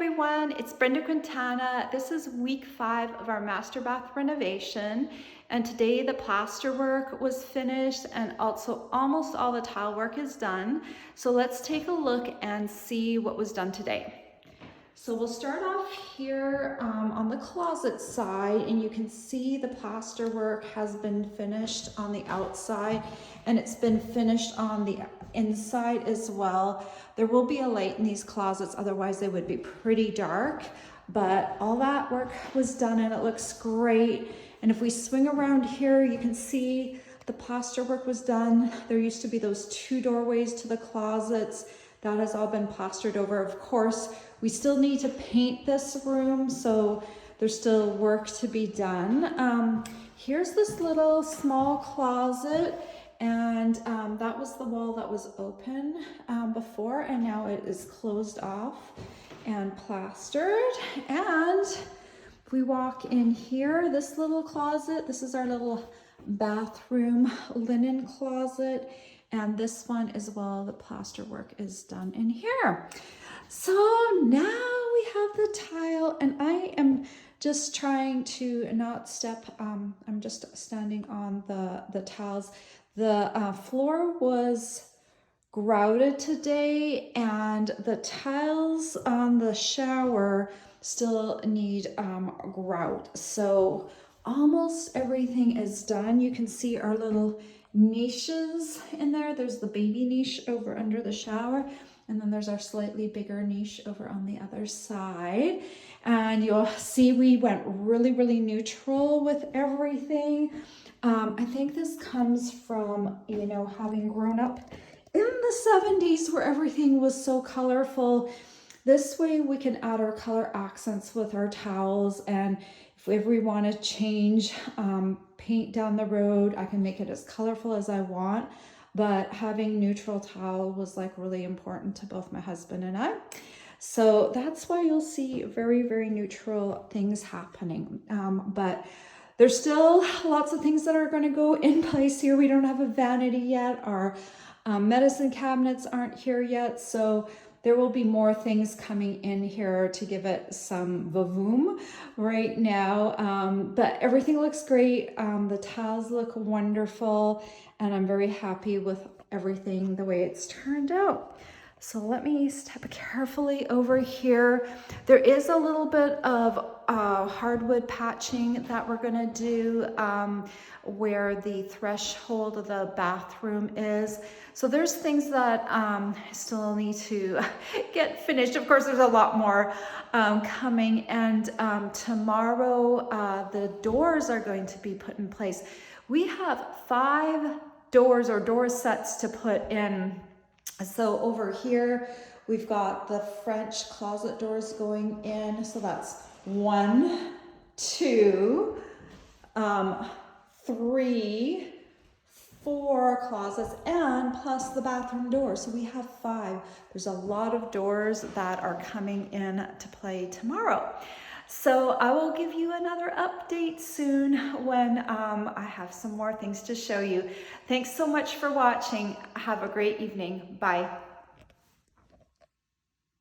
everyone, it's Brenda Quintana. This is week 5 of our master bath renovation, and today the plaster work was finished and also almost all the tile work is done. So let's take a look and see what was done today. So we'll start off here on the closet side, and you can see the plaster work has been finished on the outside and it's been finished on the inside as well. There will be a light in these closets, otherwise they would be pretty dark, but all that work was done and it looks great. And if we swing around here, you can see the plaster work was done. There used to be those 2 doorways to the closets. That has all been plastered over. Of course, we still need to paint this room, so there's still work to be done. Here's this little small closet, and that was the wall that was open before, and now it is closed off and plastered. And if we walk in here, this little closet, this is our little bathroom linen closet. And this one as well, the plaster work is done in here. So now we have the tile, and I am just trying to not step, I'm just standing on the tiles. The floor was grouted today, and the tiles on the shower still need grout. So almost everything is done. You can see our little niches in there. There's the baby niche over under the shower, and then there's our slightly bigger niche over on the other side. And you'll see we went really neutral with everything. I think this comes from, you know, having grown up in the 70s where everything was so colorful. This way we can add our color accents with our towels, and if we want to change paint down the road, I can make it as colorful as I want. But having neutral towel was like really important to both my husband and I. So that's why you'll see very neutral things happening. But there's still lots of things that are going to go in place here. We don't have a vanity yet. Our medicine cabinets aren't here yet. So there will be more things coming in here to give it some vavoom right now. But everything looks great. The tiles look wonderful, and I'm very happy with everything the way it's turned out. So let me step carefully over here. There is a little bit of hardwood patching that we're gonna do where the threshold of the bathroom is. So there's things that I still need to get finished. Of course, there's a lot more coming, and tomorrow the doors are going to be put in place. We have 5 doors or door sets to put in. So over here, we've got the French closet doors going in. So that's 1, 2, 3, 4 closets, and plus the bathroom door. So we have 5. There's a lot of doors that are coming in to play tomorrow. So I will give you another update soon when I have some more things to show you. Thanks so much for watching. Have a great evening. Bye.